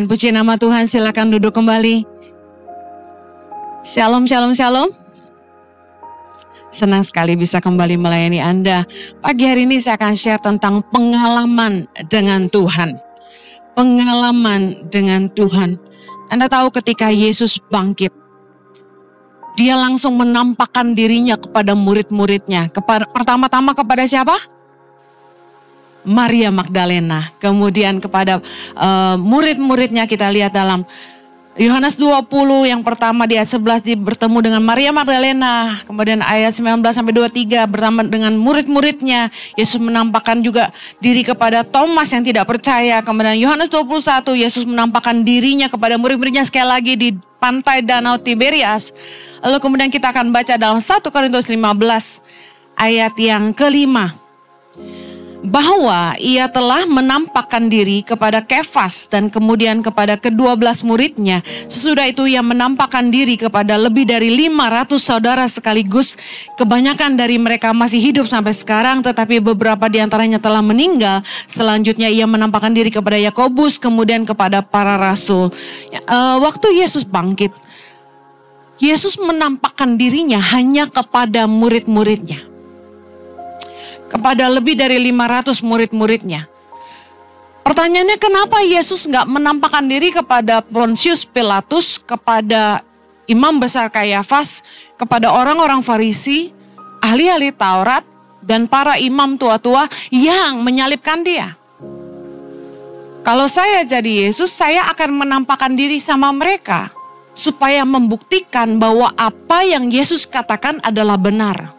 Amin. Puji nama Tuhan, silakan duduk kembali. Shalom, shalom, shalom. Senang sekali bisa kembali melayani Anda. Pagi hari ini saya akan share tentang pengalaman dengan Tuhan. Pengalaman dengan Tuhan. Anda tahu ketika Yesus bangkit, Dia langsung menampakkan dirinya kepada murid-muridnya. Pertama-tama kepada siapa? Maria Magdalena. Kemudian kepada murid-muridnya kita lihat dalam Yohanes 20 yang pertama di ayat 11 bertemu dengan Maria Magdalena. Kemudian ayat 19-23 bertemu dengan murid-muridnya. Yesus menampakkan juga diri kepada Thomas yang tidak percaya. Kemudian Yohanes 21 Yesus menampakkan dirinya kepada murid-muridnya sekali lagi di pantai Danau Tiberias. Lalu kemudian kita akan baca dalam 1 Korintus 15 ayat yang kelima. Bahwa ia telah menampakkan diri kepada Kefas dan kemudian kepada ke-12 muridnya. Sesudah itu ia menampakkan diri kepada lebih dari 500 saudara sekaligus. Kebanyakan dari mereka masih hidup sampai sekarang, tetapi beberapa di antaranya telah meninggal. Selanjutnya ia menampakkan diri kepada Yakobus, kemudian kepada para rasul. Waktu Yesus bangkit, Yesus menampakkan dirinya hanya kepada murid-muridnya. Kepada lebih dari 500 murid-muridnya. Pertanyaannya, kenapa Yesus nggak menampakkan diri kepada Pontius Pilatus, kepada imam besar Kayafas, kepada orang-orang Farisi, ahli-ahli Taurat, dan para imam tua-tua yang menyalibkan Dia? Kalau saya jadi Yesus, saya akan menampakkan diri sama mereka, supaya membuktikan bahwa apa yang Yesus katakan adalah benar.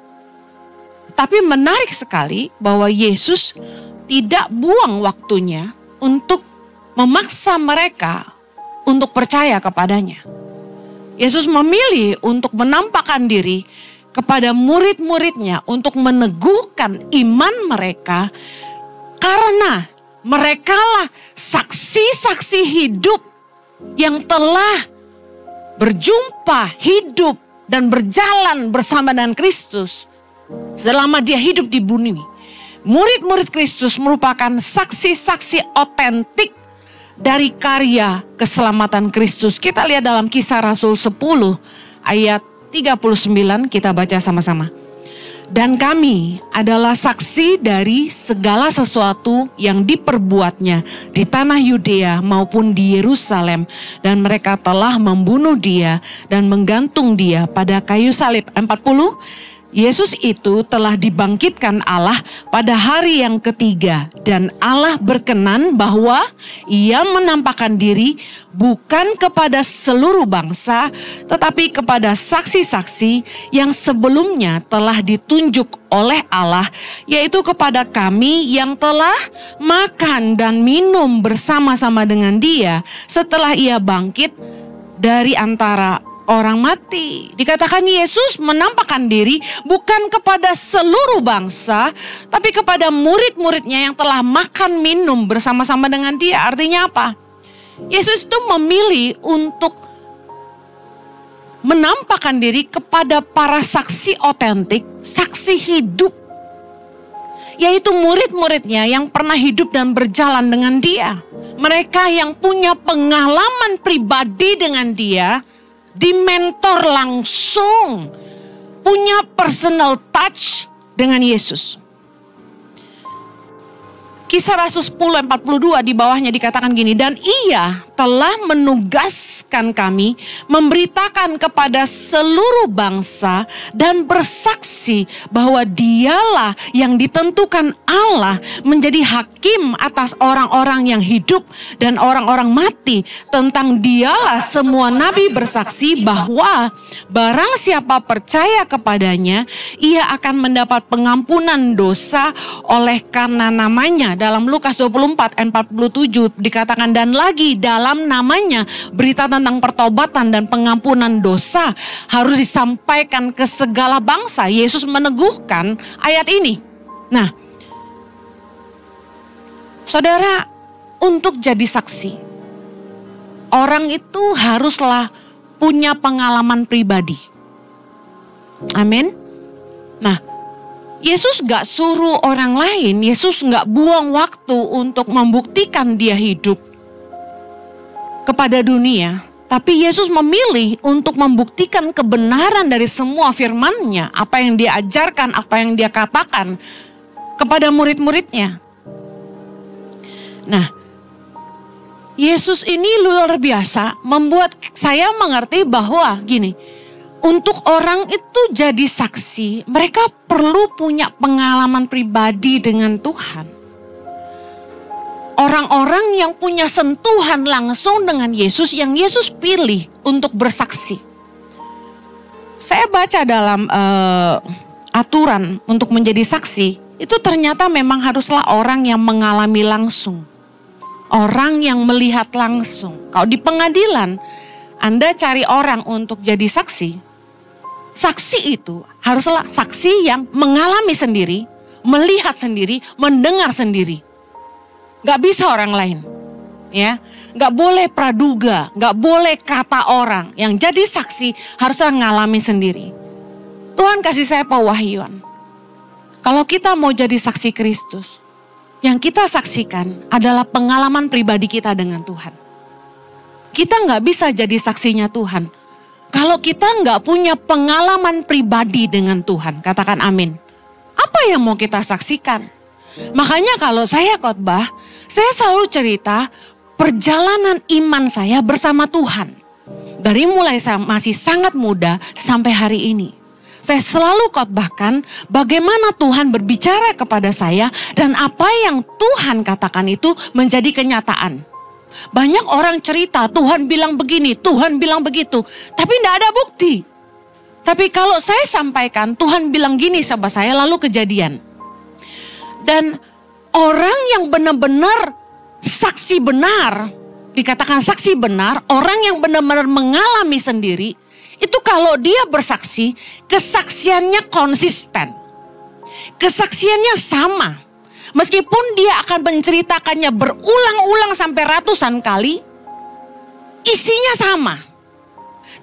Tapi menarik sekali bahwa Yesus tidak buang waktunya untuk memaksa mereka untuk percaya kepadanya. Yesus memilih untuk menampakkan diri kepada murid-muridnya untuk meneguhkan iman mereka, karena merekalah saksi-saksi hidup yang telah berjumpa, hidup, dan berjalan bersama dengan Kristus selama Dia hidup di bumi. Murid-murid Kristus merupakan saksi-saksi otentik dari karya keselamatan Kristus. Kita lihat dalam Kisah Rasul 10 ayat 39, kita baca sama-sama. Dan kami adalah saksi dari segala sesuatu yang diperbuatnya di tanah Yudea maupun di Yerusalem. Dan mereka telah membunuh Dia dan menggantung Dia pada kayu salib. 40. Yesus itu telah dibangkitkan Allah pada hari yang ketiga, dan Allah berkenan bahwa Ia menampakkan diri bukan kepada seluruh bangsa, tetapi kepada saksi-saksi yang sebelumnya telah ditunjuk oleh Allah, yaitu kepada kami yang telah makan dan minum bersama-sama dengan Dia setelah Ia bangkit dari antara orang mati. Dikatakan Yesus menampakkan diri bukan kepada seluruh bangsa, tapi kepada murid-muridnya yang telah makan minum bersama-sama dengan Dia. Artinya apa? Yesus itu memilih untuk menampakkan diri kepada para saksi otentik, saksi hidup, yaitu murid-muridnya yang pernah hidup dan berjalan dengan Dia. Mereka yang punya pengalaman pribadi dengan Dia, dimentor langsung, punya personal touch dengan Yesus. Kisah Rasul 10:42 di bawahnya dikatakan gini, dan Ia telah menugaskan kami memberitakan kepada seluruh bangsa dan bersaksi bahwa Dialah yang ditentukan Allah menjadi hakim atas orang-orang yang hidup dan orang-orang mati. Tentang Dialah semua nabi bersaksi bahwa barang siapa percaya kepadanya, ia akan mendapat pengampunan dosa oleh karena namanya. Dalam Lukas 24 ayat 47 dikatakan, dan lagi dalam namanya berita tentang pertobatan dan pengampunan dosa harus disampaikan ke segala bangsa. Yesus meneguhkan ayat ini. Nah, saudara, untuk jadi saksi, orang itu haruslah punya pengalaman pribadi. Amin. Nah, Yesus gak suruh orang lain, Yesus gak buang waktu untuk membuktikan Dia hidup. kepada dunia. Tapi Yesus memilih untuk membuktikan kebenaran dari semua firman-Nya, apa yang Dia ajarkan, apa yang Dia katakan kepada murid-muridnya. Nah, Yesus ini luar biasa membuat saya mengerti bahwa gini, untuk orang itu jadi saksi, mereka perlu punya pengalaman pribadi dengan Tuhan. Orang-orang yang punya sentuhan langsung dengan Yesus, yang Yesus pilih untuk bersaksi. Saya baca dalam aturan untuk menjadi saksi, itu ternyata memang haruslah orang yang mengalami langsung. Orang yang melihat langsung. Kalau di pengadilan, Anda cari orang untuk jadi saksi. Saksi itu haruslah saksi yang mengalami sendiri, melihat sendiri, mendengar sendiri. Gak bisa orang lain. Ya, gak boleh praduga, gak boleh kata orang. Yang jadi saksi haruslah ngalami sendiri. Tuhan kasih saya pewahyuan. Kalau kita mau jadi saksi Kristus, yang kita saksikan adalah pengalaman pribadi kita dengan Tuhan. Kita gak bisa jadi saksinya Tuhan kalau kita gak punya pengalaman pribadi dengan Tuhan. Katakan amin. Apa yang mau kita saksikan? Makanya kalau saya khotbah, saya selalu cerita perjalanan iman saya bersama Tuhan. Dari mulai saya masih sangat muda sampai hari ini. Saya selalu khotbahkan bagaimana Tuhan berbicara kepada saya dan apa yang Tuhan katakan itu menjadi kenyataan. Banyak orang cerita Tuhan bilang begini, Tuhan bilang begitu, tapi tidak ada bukti. Tapi kalau saya sampaikan Tuhan bilang gini sama saya lalu kejadian. Dan orang yang benar-benar saksi benar, dikatakan saksi benar, orang yang benar-benar mengalami sendiri, itu kalau dia bersaksi, kesaksiannya konsisten. Kesaksiannya sama. Meskipun dia akan menceritakannya berulang-ulang sampai ratusan kali, isinya sama.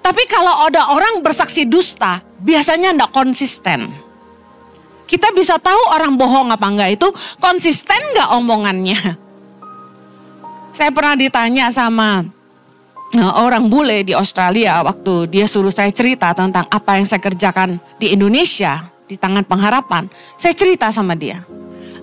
Tapi kalau ada orang bersaksi dusta, biasanya tidak konsisten. Kita bisa tahu orang bohong apa enggak itu, konsisten enggak omongannya. Saya pernah ditanya sama orang bule di Australia waktu dia suruh saya cerita tentang apa yang saya kerjakan di Indonesia di Tangan Pengharapan. Saya cerita sama dia.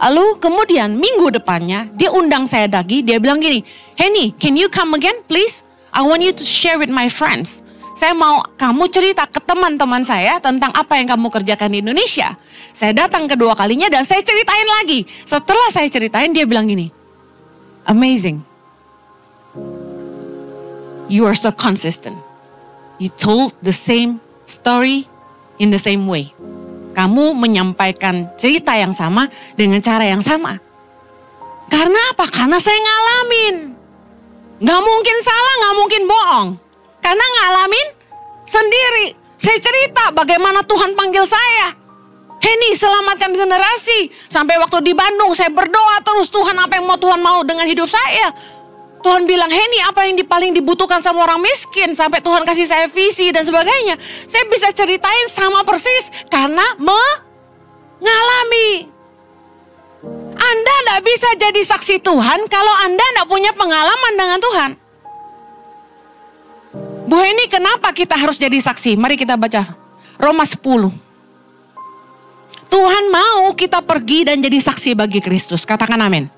Lalu kemudian minggu depannya dia undang saya lagi, dia bilang gini, "Henny, can you come again please? I want you to share with my friends." Saya mau kamu cerita ke teman-teman saya tentang apa yang kamu kerjakan di Indonesia. Saya datang kedua kalinya dan saya ceritain lagi. Setelah saya ceritain dia bilang gini, "Amazing. You are so consistent. You told the same story in the same way." Kamu menyampaikan cerita yang sama dengan cara yang sama. Karena apa? Karena saya ngalamin. Gak mungkin salah, gak mungkin bohong. Karena ngalamin sendiri. Saya cerita bagaimana Tuhan panggil saya. Henny, selamatkan generasi. Sampai waktu di Bandung saya berdoa terus, Tuhan apa yang Tuhan mau dengan hidup saya. Tuhan bilang, Henny apa yang paling dibutuhkan sama orang miskin. Sampai Tuhan kasih saya visi dan sebagainya. Saya bisa ceritain sama persis karena mengalami. Anda tidak bisa jadi saksi Tuhan kalau Anda tidak punya pengalaman dengan Tuhan. Bu Henny, kenapa kita harus jadi saksi? Mari kita baca Roma 10. Tuhan mau kita pergi dan jadi saksi bagi Kristus. Katakan amin.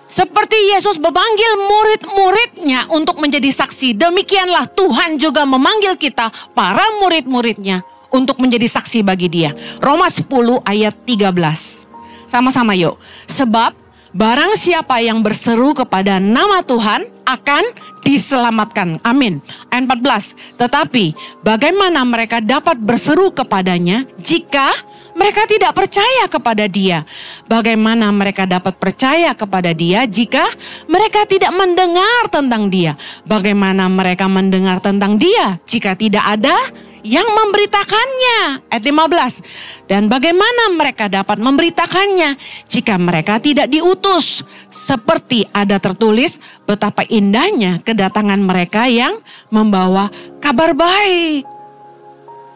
Seperti Yesus memanggil murid-muridnya untuk menjadi saksi, demikianlah Tuhan juga memanggil kita, para murid-muridnya, untuk menjadi saksi bagi Dia. Roma 10 ayat 13. Sama-sama yuk. Sebab barang siapa yang berseru kepada nama Tuhan akan diselamatkan. Amin. Ayat 14. Tetapi bagaimana mereka dapat berseru kepadanya jika mereka tidak percaya kepada Dia? Bagaimana mereka dapat percaya kepada Dia jika mereka tidak mendengar tentang Dia? Bagaimana mereka mendengar tentang Dia jika tidak ada yang memberitakannya? Ayat 15. Dan bagaimana mereka dapat memberitakannya jika mereka tidak diutus? Seperti ada tertulis, betapa indahnya kedatangan mereka yang membawa kabar baik.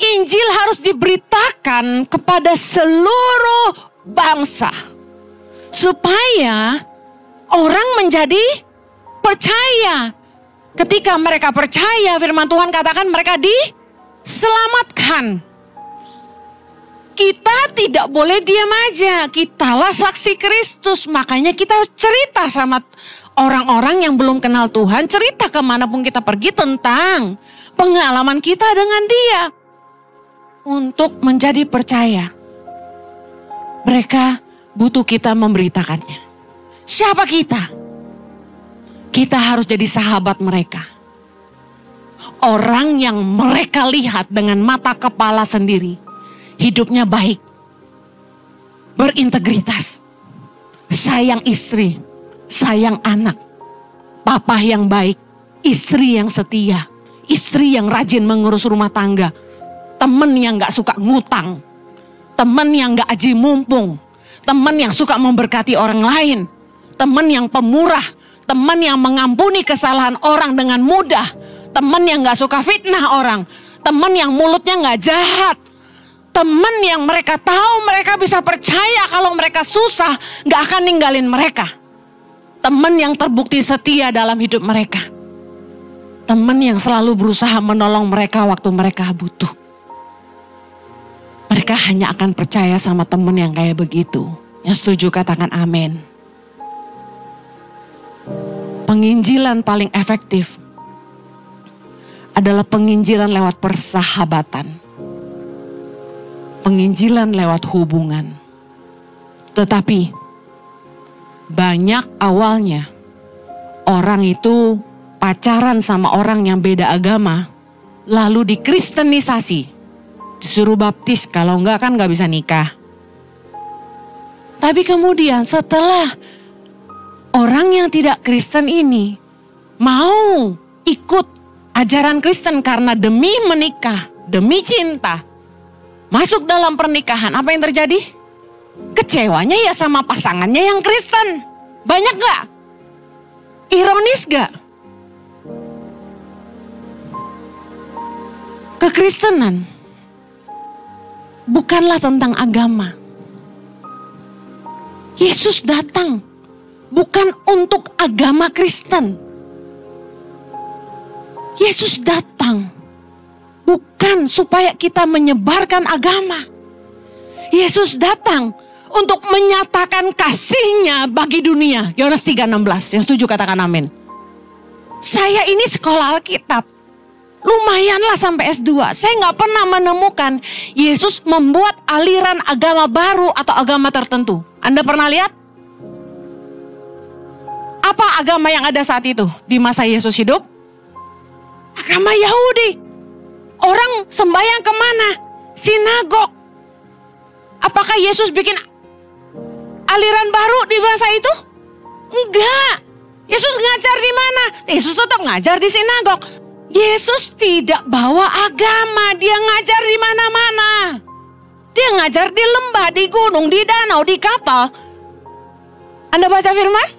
Injil harus diberitakan kepada seluruh bangsa. Supaya orang menjadi percaya. Ketika mereka percaya, firman Tuhan katakan mereka diselamatkan. Kita tidak boleh diam aja. Kitalah saksi Kristus. Makanya kita harus cerita sama orang-orang yang belum kenal Tuhan. Cerita kemanapun kita pergi tentang pengalaman kita dengan Dia. Untuk menjadi percaya, mereka butuh kita memberitakannya. Siapa kita? Kita harus jadi sahabat mereka. Orang yang mereka lihat dengan mata kepala sendiri. Hidupnya baik. Berintegritas. Sayang istri. Sayang anak. Papa yang baik. Istri yang setia. Istri yang rajin mengurus rumah tangga. Teman yang gak suka ngutang. Teman yang gak aji mumpung. Teman yang suka memberkati orang lain. Teman yang pemurah. Teman yang mengampuni kesalahan orang dengan mudah. Teman yang gak suka fitnah orang. Teman yang mulutnya gak jahat. Teman yang mereka tahu mereka bisa percaya kalau mereka susah gak akan ninggalin mereka. Teman yang terbukti setia dalam hidup mereka. Teman yang selalu berusaha menolong mereka waktu mereka butuh. Mereka hanya akan percaya sama teman yang kayak begitu. Yang setuju katakan amin. Penginjilan paling efektif adalah penginjilan lewat persahabatan. Penginjilan lewat hubungan. Tetapi banyak awalnya orang itu pacaran sama orang yang beda agama, lalu dikristenisasi, disuruh baptis, kalau enggak kan enggak bisa nikah. Tapi kemudian setelah orang yang tidak Kristen ini mau ikut ajaran Kristen karena demi menikah, demi cinta, masuk dalam pernikahan, apa yang terjadi? Kecewanya ya sama pasangannya yang Kristen. Banyak gak? Ironis gak? Kekristenan bukanlah tentang agama. Yesus datang bukan untuk agama Kristen. Yesus datang bukan supaya kita menyebarkan agama. Yesus datang untuk menyatakan kasih-Nya bagi dunia. Yohanes 3:16. Yang setuju katakan amin. Saya ini sekolah Alkitab. Lumayanlah sampai S2. Saya gak pernah menemukan Yesus membuat aliran agama baru atau agama tertentu. Anda pernah lihat? Apa agama yang ada saat itu di masa Yesus hidup? Agama Yahudi. Orang sembahyang kemana? Sinagog. Apakah Yesus bikin aliran baru di masa itu? Enggak. Yesus ngajar di mana? Yesus tetap ngajar di sinagog. Yesus tidak bawa agama. Dia ngajar di mana-mana. Dia ngajar di lembah, di gunung, di danau, di kapal. Anda baca firman?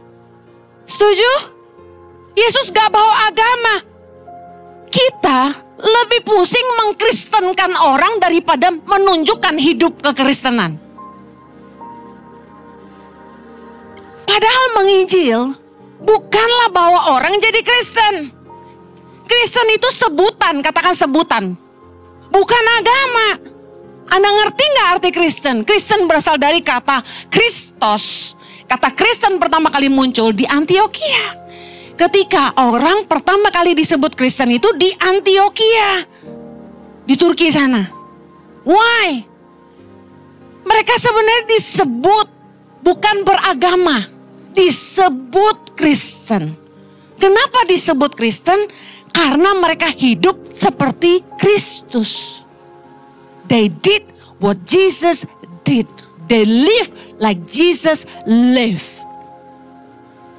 Setuju? Yesus gak bawa agama. Kita lebih pusing mengkristenkan orang daripada menunjukkan hidup kekristenan. Padahal menginjil bukanlah bawa orang jadi Kristen. Kristen itu sebutan, katakan sebutan. Bukan agama. Anda ngerti gak arti Kristen? Kristen berasal dari kata Kristos. Kata Kristen pertama kali muncul di Antioquia. Ketika orang pertama kali disebut Kristen itu di Antioquia. Di Turki sana. Why? Mereka sebenarnya disebut bukan beragama. Disebut Kristen. Kenapa disebut Kristen? Karena mereka hidup seperti Kristus. They did what Jesus did. They live like Jesus lived.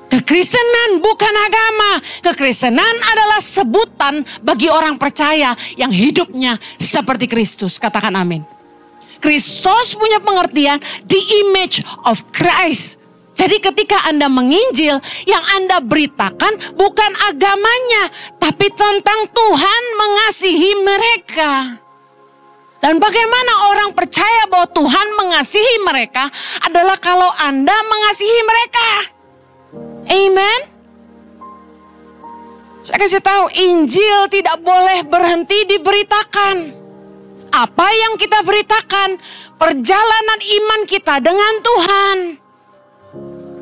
Kekristenan bukan agama. Kekristenan adalah sebutan bagi orang percaya yang hidupnya seperti Kristus. Katakan amin. Kristus punya pengertian the image of Christ. Jadi ketika Anda menginjil, yang Anda beritakan bukan agamanya, tapi tentang Tuhan mengasihi mereka. Dan bagaimana orang percaya bahwa Tuhan mengasihi mereka adalah kalau Anda mengasihi mereka. Amen. Saya kasih tahu, Injil tidak boleh berhenti diberitakan. Apa yang kita beritakan? Perjalanan iman kita dengan Tuhan.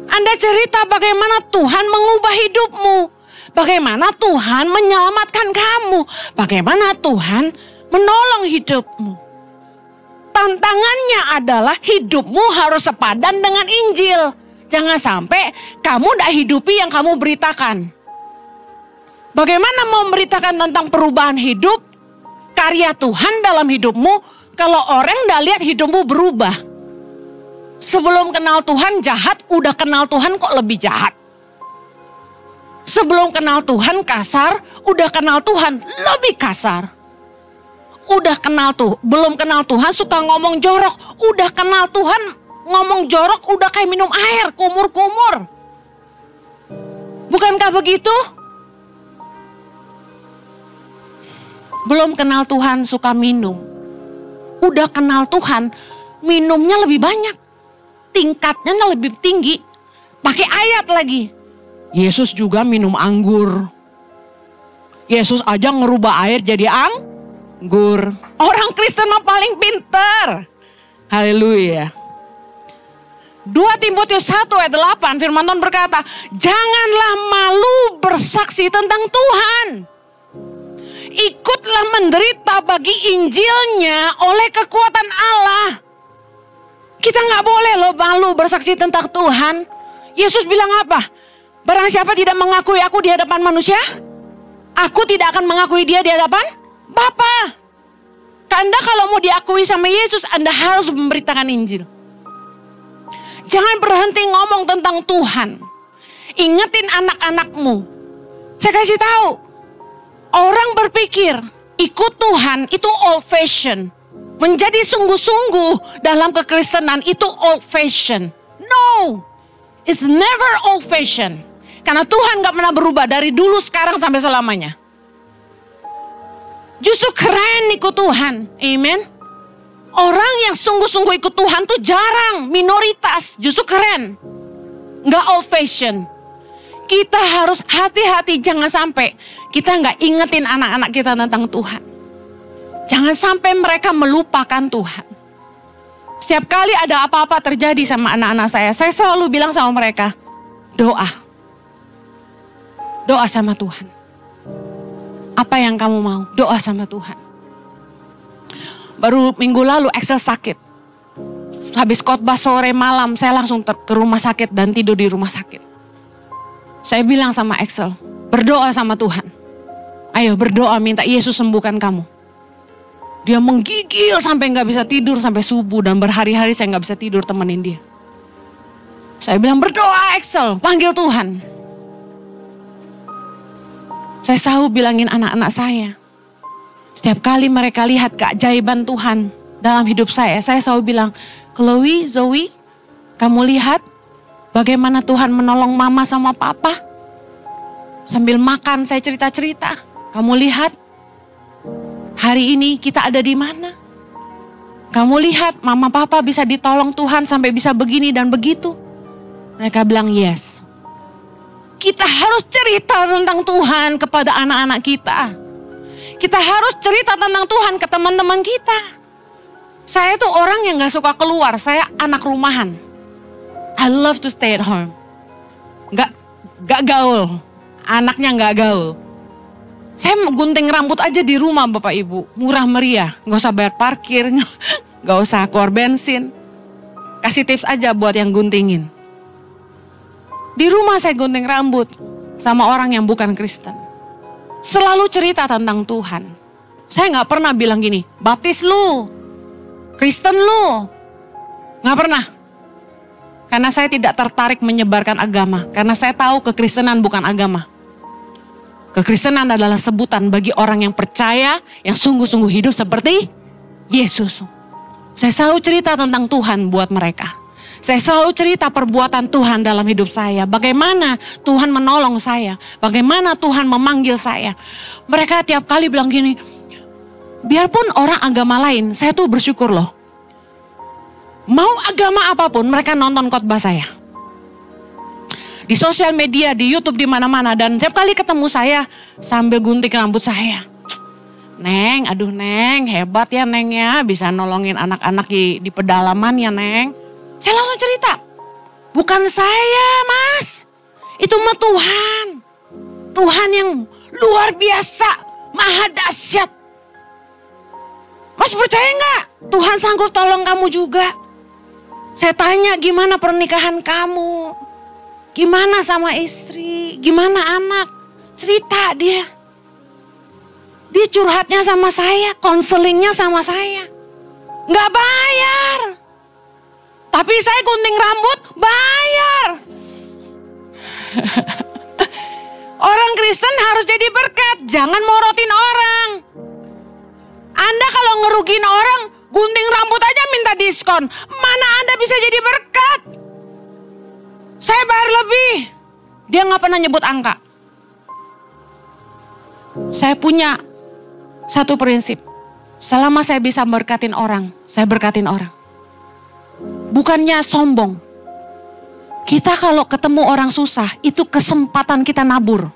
Anda cerita bagaimana Tuhan mengubah hidupmu. Bagaimana Tuhan menyelamatkan kamu. Bagaimana Tuhan menolong hidupmu. Tantangannya adalah hidupmu harus sepadan dengan Injil. Jangan sampai kamu tidak hidupi yang kamu beritakan. Bagaimana mau memberitakan tentang perubahan hidup, karya Tuhan dalam hidupmu, kalau orang tidak lihat hidupmu berubah. Sebelum kenal Tuhan jahat, udah kenal Tuhan kok lebih jahat. Sebelum kenal Tuhan kasar, udah kenal Tuhan lebih kasar. Belum kenal Tuhan suka ngomong jorok, udah kenal Tuhan ngomong jorok udah kayak minum air, kumur-kumur. Bukankah begitu? Belum kenal Tuhan suka minum. Udah kenal Tuhan, minumnya lebih banyak. Tingkatnya lebih tinggi. Pakai ayat lagi. Yesus juga minum anggur. Yesus aja ngerubah air jadi anggur. Orang Kristen mah paling pinter. Haleluya. 2 Timotius 1 ayat 8 firman Tuhan berkata, janganlah malu bersaksi tentang Tuhan. Ikutlah menderita bagi Injilnya oleh kekuatan Allah. Kita nggak boleh loh malu bersaksi tentang Tuhan. Yesus bilang apa? Barang siapa tidak mengakui aku di hadapan manusia, aku tidak akan mengakui dia di hadapan Bapa. Anda kalau mau diakui sama Yesus, Anda harus memberitakan Injil. Jangan berhenti ngomong tentang Tuhan. Ingetin anak-anakmu. Saya kasih tahu. Orang berpikir ikut Tuhan itu old fashion. Menjadi sungguh-sungguh dalam kekristenan itu old fashion. No. It's never old fashion. Karena Tuhan gak pernah berubah dari dulu, sekarang, sampai selamanya. Justru keren ikut Tuhan. Amen. Orang yang sungguh-sungguh ikut Tuhan tuh jarang, minoritas, justru keren. Nggak old fashion. Kita harus hati-hati, jangan sampai kita nggak ingetin anak-anak kita tentang Tuhan. Jangan sampai mereka melupakan Tuhan. Setiap kali ada apa-apa terjadi sama anak-anak saya selalu bilang sama mereka, doa. Doa sama Tuhan. Apa yang kamu mau? Doa sama Tuhan. Baru minggu lalu Axel sakit. Habis khotbah sore malam saya langsung ke rumah sakit dan tidur di rumah sakit. Saya bilang sama Axel, berdoa sama Tuhan. Ayo berdoa minta Yesus sembuhkan kamu. Dia menggigil sampai gak bisa tidur sampai subuh dan berhari-hari saya gak bisa tidur temenin dia. Saya bilang berdoa Axel, panggil Tuhan. Saya selalu bilangin anak-anak saya. Setiap kali mereka lihat keajaiban Tuhan dalam hidup saya selalu bilang, Chloe, Zoe, kamu lihat bagaimana Tuhan menolong mama sama papa? Sambil makan saya cerita-cerita, kamu lihat hari ini kita ada di mana? Kamu lihat mama papa bisa ditolong Tuhan sampai bisa begini dan begitu. Mereka bilang yes. Kita harus cerita tentang Tuhan kepada anak-anak kita. Kita harus cerita tentang Tuhan ke teman-teman kita. Saya tuh orang yang gak suka keluar. Saya anak rumahan. I love to stay at home. Gak gaul. Anaknya gak gaul. Saya gunting rambut aja di rumah Bapak Ibu. Murah meriah. Gak usah bayar parkir. Gak usah keluar bensin. Kasih tips aja buat yang guntingin. Di rumah saya gunting rambut sama orang yang bukan Kristen. Selalu cerita tentang Tuhan. Saya gak pernah bilang gini, baptis lu, Kristen lu. Gak pernah. Karena saya tidak tertarik menyebarkan agama. Karena saya tahu kekristenan bukan agama. Kekristenan adalah sebutan bagi orang yang percaya, yang sungguh-sungguh hidup seperti Yesus. Saya selalu cerita tentang Tuhan buat mereka. Saya selalu cerita perbuatan Tuhan dalam hidup saya. Bagaimana Tuhan menolong saya. Bagaimana Tuhan memanggil saya. Mereka tiap kali bilang gini, biarpun orang agama lain, saya tuh bersyukur loh. Mau agama apapun, mereka nonton khotbah saya. di sosial media, di YouTube, di mana-mana. Dan setiap kali ketemu saya sambil gunting rambut saya. Neng, aduh Neng, hebat ya Neng ya, bisa nolongin anak-anak di pedalaman ya Neng. Saya langsung cerita, bukan saya Mas, itu mah Tuhan. Tuhan yang luar biasa, maha dahsyat. Mas percaya nggak? Tuhan sanggup tolong kamu juga. Saya tanya gimana pernikahan kamu? Gimana sama istri? Gimana anak? Cerita dia. Dia curhatnya sama saya, konselingnya sama saya. Nggak bayar. Tapi saya gunting rambut, bayar. Orang Kristen harus jadi berkat, jangan morotin orang. Anda kalau ngerugin orang, gunting rambut aja minta diskon. Mana Anda bisa jadi berkat? Saya bayar lebih. Dia nggak pernah nyebut angka. Saya punya satu prinsip. Selama saya bisa berkatin orang, saya berkatin orang. Bukannya sombong. Kita kalau ketemu orang susah, itu kesempatan kita nabur.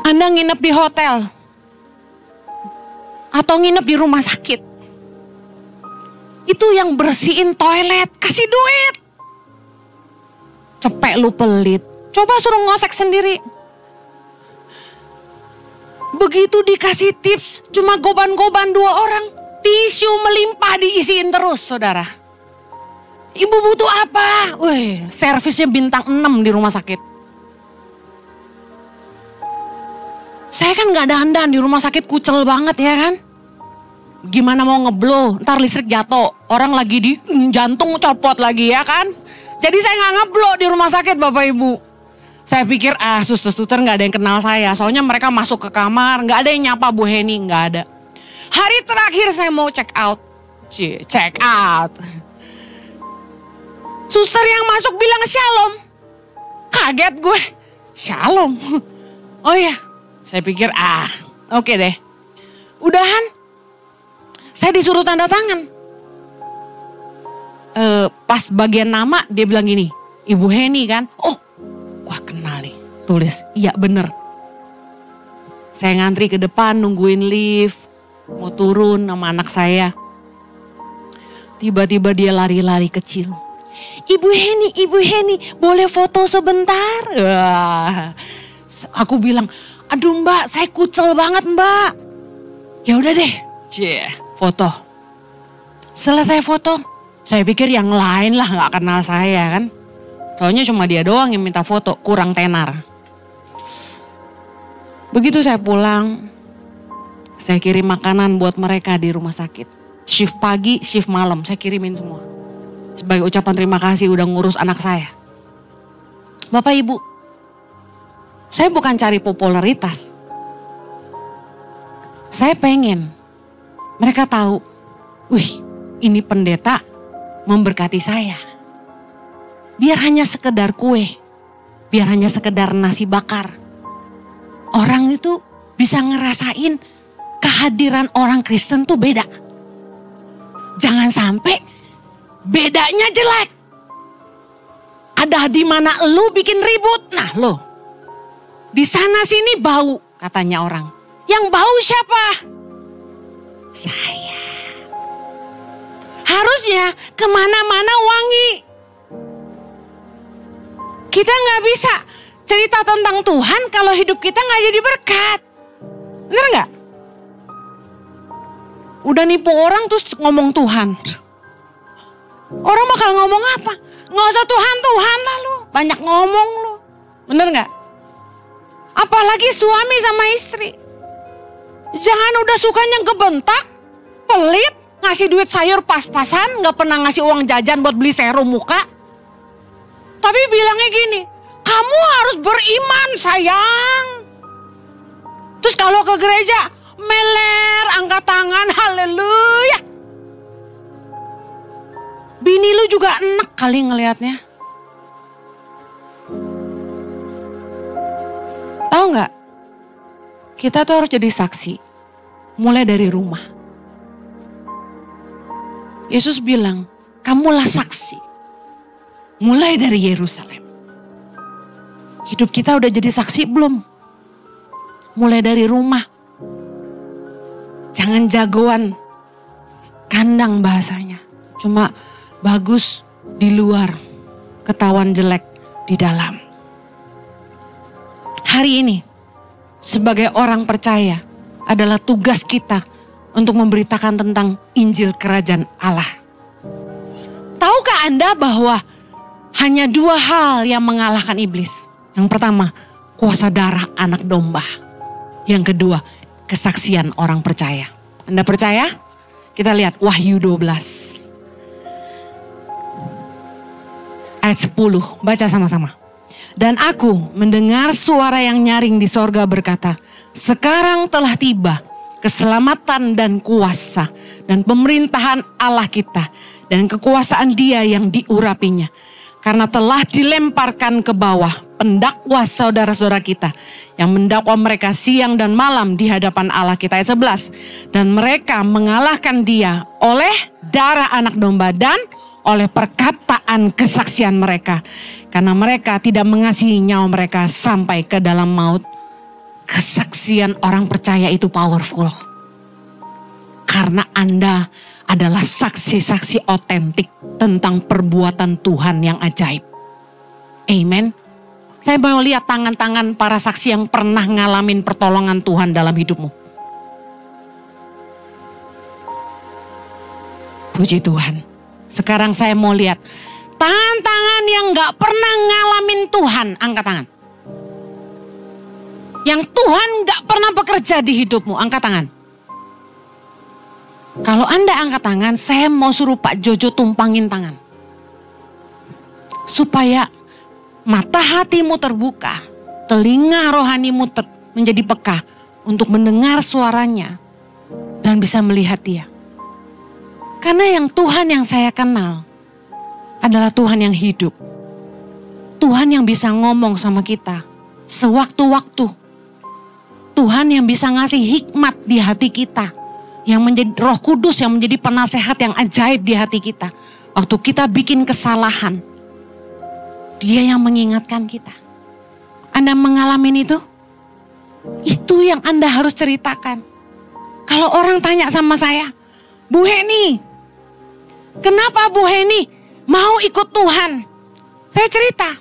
Anda nginep di hotel. Atau nginep di rumah sakit. Itu yang bersihin toilet, kasih duit. Cepek lu pelit. Coba suruh ngosek sendiri. Begitu dikasih tips, cuma goban-goban 2 orang. Tisu melimpah diisiin terus saudara. Ibu butuh apa? Wih, servisnya bintang 6 di rumah sakit. Saya kan gak dandan di rumah sakit, kucel banget ya kan. Gimana mau ngeblow, ntar listrik jatuh. Orang lagi di jantung copot lagi ya kan. Jadi saya gak ngeblow di rumah sakit Bapak Ibu. Saya pikir suster-suster gak ada yang kenal saya. Soalnya mereka masuk ke kamar, gak ada yang nyapa Bu Heni, gak ada. Hari terakhir saya mau check out. Check out. Suster yang masuk bilang shalom. Kaget gue. Shalom. Oh iya. Saya pikir oke deh. Udahan. Saya disuruh tanda tangan. Pas bagian nama dia bilang gini. Ibu Heni kan. Oh wah kenal nih. Tulis. Iya bener. Saya ngantri ke depan nungguin lift. Mau turun sama anak saya. Tiba-tiba dia lari-lari kecil. Ibu Heni, boleh foto sebentar? Wah, aku bilang, aduh Mbak, saya kucel banget Mbak. Ya udah deh, foto. Selesai foto, saya pikir yang lain lah nggak kenal saya kan. Soalnya cuma dia doang yang minta foto, kurang tenar. Begitu saya pulang, saya kirim makanan buat mereka di rumah sakit. Shift pagi, shift malam, saya kirimin semua. Sebagai ucapan terima kasih udah ngurus anak saya. Bapak Ibu, saya bukan cari popularitas. Saya pengen mereka tahu, wih ini pendeta memberkati saya. Biar hanya sekedar kue, biar hanya sekedar nasi bakar. Orang itu bisa ngerasain kehadiran orang Kristen tuh beda. Jangan sampai bedanya jelek. Ada di mana lu bikin ribut. Nah lo. Di sana sini bau katanya orang. Yang bau siapa? Saya. Harusnya kemana-mana wangi. Kita gak bisa cerita tentang Tuhan kalau hidup kita gak jadi berkat. Bener gak? Udah nipu orang terus ngomong Tuhan. Orang bakal ngomong apa? Nggak usah Tuhan lah lu. Banyak ngomong lu. Bener gak? Apalagi suami sama istri. Jangan udah sukanya gebentak, pelit, ngasih duit sayur pas-pasan, gak pernah ngasih uang jajan buat beli serum muka. Tapi bilangnya gini, kamu harus beriman sayang. Terus kalau ke gereja, meler, angkat tangan, haleluya. Bini lu juga enak kali ngelihatnya. Tahu nggak? Kita tuh harus jadi saksi. Mulai dari rumah. Yesus bilang, kamulah saksi. Mulai dari Yerusalem. Hidup kita udah jadi saksi belum? Mulai dari rumah. Jangan jagoan kandang bahasanya. Cuma bagus di luar, ketahuan jelek di dalam. Hari ini sebagai orang percaya adalah tugas kita untuk memberitakan tentang Injil Kerajaan Allah. Tahukah Anda bahwa hanya 2 hal yang mengalahkan iblis? Yang pertama, kuasa darah anak domba. Yang kedua, kesaksian orang percaya. Anda percaya? Kita lihat Wahyu 12. Ayat 10, baca sama-sama. Dan aku mendengar suara yang nyaring di sorga berkata, sekarang telah tiba keselamatan dan kuasa dan pemerintahan Allah kita dan kekuasaan Dia yang diurapinya. Karena telah dilemparkan ke bawah pendakwa saudara-saudara kita yang mendakwa mereka siang dan malam di hadapan Allah kita. Ayat 11. Dan mereka mengalahkan Dia oleh darah anak domba dan oleh perkataan kesaksian mereka. Karena mereka tidak mengasihi nyawa mereka sampai ke dalam maut. Kesaksian orang percaya itu powerful. Karena Anda adalah saksi-saksi otentik tentang perbuatan Tuhan yang ajaib. Amen. Saya mau lihat tangan-tangan para saksi yang pernah ngalamin pertolongan Tuhan dalam hidupmu. Puji Tuhan. Sekarang saya mau lihat tangan-tangan yang gak pernah ngalamin Tuhan. Angkat tangan. Yang Tuhan gak pernah bekerja di hidupmu. Angkat tangan. Kalau Anda angkat tangan, saya mau suruh Pak Jojo tumpangin tangan. Supaya mata hatimu terbuka, telinga rohanimu menjadi peka untuk mendengar suaranya dan bisa melihat Dia. Karena yang Tuhan yang saya kenal adalah Tuhan yang hidup. Tuhan yang bisa ngomong sama kita sewaktu-waktu. Tuhan yang bisa ngasih hikmat di hati kita. Yang menjadi Roh Kudus yang menjadi penasehat yang ajaib di hati kita. Waktu kita bikin kesalahan, Dia yang mengingatkan kita. Anda mengalami itu? Itu yang Anda harus ceritakan. Kalau orang tanya sama saya, Bu Heni, kenapa Bu Heni mau ikut Tuhan? Saya cerita.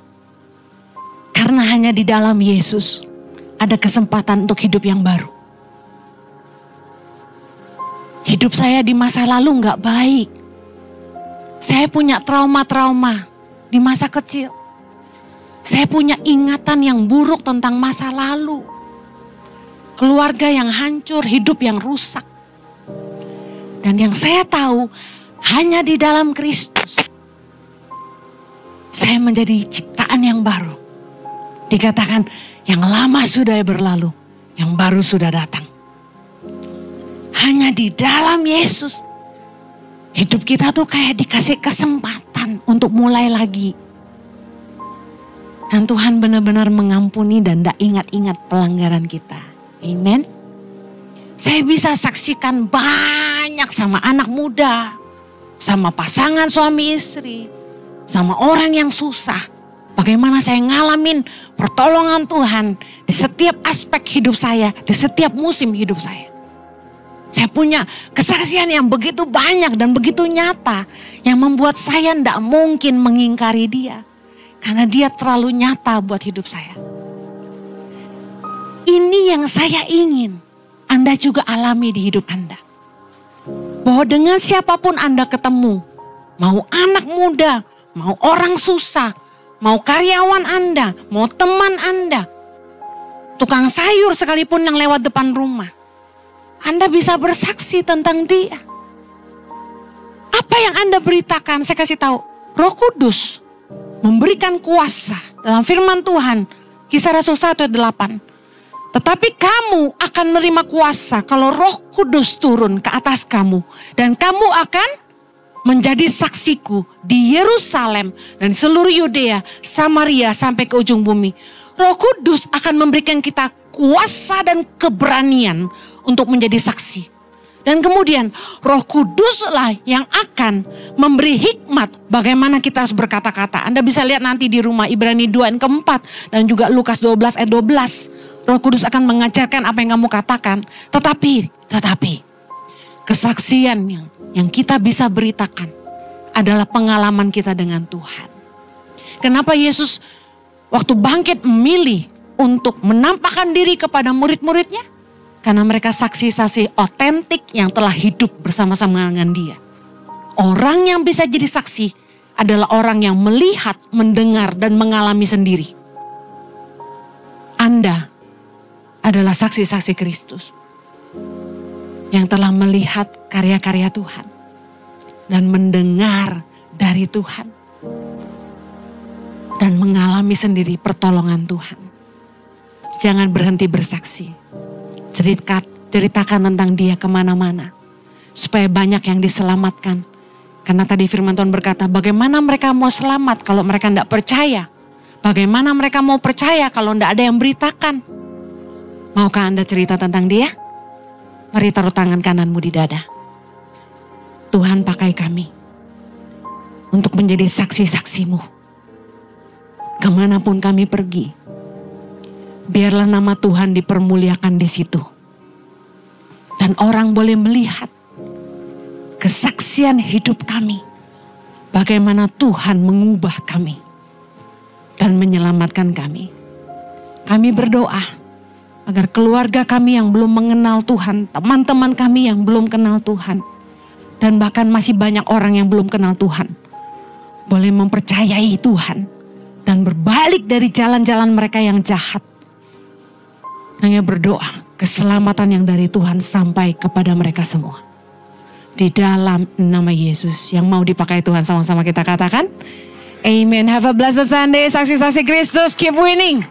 Karena hanya di dalam Yesus ada kesempatan untuk hidup yang baru. Hidup saya di masa lalu gak baik. Saya punya trauma-trauma di masa kecil. Saya punya ingatan yang buruk tentang masa lalu. Keluarga yang hancur, hidup yang rusak. Dan yang saya tahu, hanya di dalam Kristus saya menjadi ciptaan yang baru. Dikatakan yang lama sudah berlalu, yang baru sudah datang. Hanya di dalam Yesus hidup kita tuh kayak dikasih kesempatan untuk mulai lagi. Dan Tuhan benar-benar mengampuni dan tidak ingat-ingat pelanggaran kita. Amen. Saya bisa saksikan banyak sama anak muda, sama pasangan suami istri, sama orang yang susah. Bagaimana saya ngalamin pertolongan Tuhan di setiap aspek hidup saya, di setiap musim hidup saya. Saya punya kesaksian yang begitu banyak dan begitu nyata yang membuat saya tidak mungkin mengingkari Dia. Karena Dia terlalu nyata buat hidup saya. Ini yang saya ingin Anda juga alami di hidup Anda. Bahwa dengan siapapun Anda ketemu, mau anak muda, mau orang susah, mau karyawan Anda, mau teman Anda, tukang sayur sekalipun yang lewat depan rumah, Anda bisa bersaksi tentang Dia. Apa yang Anda beritakan, saya kasih tahu, Roh Kudus memberikan kuasa dalam firman Tuhan, Kisah Rasul 1 ayat 8. Tetapi kamu akan menerima kuasa kalau Roh Kudus turun ke atas kamu. Dan kamu akan menjadi saksiku di Yerusalem dan seluruh Yudea, Samaria sampai ke ujung bumi. Roh Kudus akan memberikan kita kuasa dan keberanian untuk menjadi saksi. Dan kemudian Roh Kuduslah yang akan memberi hikmat bagaimana kita harus berkata-kata. Anda bisa lihat nanti di rumah Ibrani 2 ayat keempat dan juga Lukas 12 ayat 12. Roh Kudus akan mengajarkan apa yang kamu katakan. Tetapi kesaksian yang kita bisa beritakan adalah pengalaman kita dengan Tuhan. Kenapa Yesus waktu bangkit memilih untuk menampakkan diri kepada murid-muridnya? Karena mereka saksi-saksi otentik yang telah hidup bersama-sama dengan dia. Orang yang bisa jadi saksi adalah orang yang melihat, mendengar, dan mengalami sendiri. Anda adalah saksi-saksi Kristus yang telah melihat karya-karya Tuhan dan mendengar dari Tuhan dan mengalami sendiri pertolongan Tuhan. Jangan berhenti bersaksi. Ceritakan tentang dia kemana-mana. Supaya banyak yang diselamatkan. Karena tadi firman Tuhan berkata, bagaimana mereka mau selamat kalau mereka tidak percaya? Bagaimana mereka mau percaya kalau tidak ada yang beritakan? Maukah Anda cerita tentang dia? Mari taruh tangan kananmu di dada. Tuhan pakai kami untuk menjadi saksi-saksimu. Kemanapun kami pergi, biarlah nama Tuhan dipermuliakan di situ. Dan orang boleh melihat kesaksian hidup kami. Bagaimana Tuhan mengubah kami dan menyelamatkan kami. Kami berdoa agar keluarga kami yang belum mengenal Tuhan, teman-teman kami yang belum kenal Tuhan, dan bahkan masih banyak orang yang belum kenal Tuhan, boleh mempercayai Tuhan dan berbalik dari jalan-jalan mereka yang jahat. Hanya berdoa keselamatan yang dari Tuhan sampai kepada mereka semua. Di dalam nama Yesus yang mau dipakai Tuhan, sama-sama kita katakan. Amen. Have a blessed Sunday. Saksi-saksi Kristus, keep winning.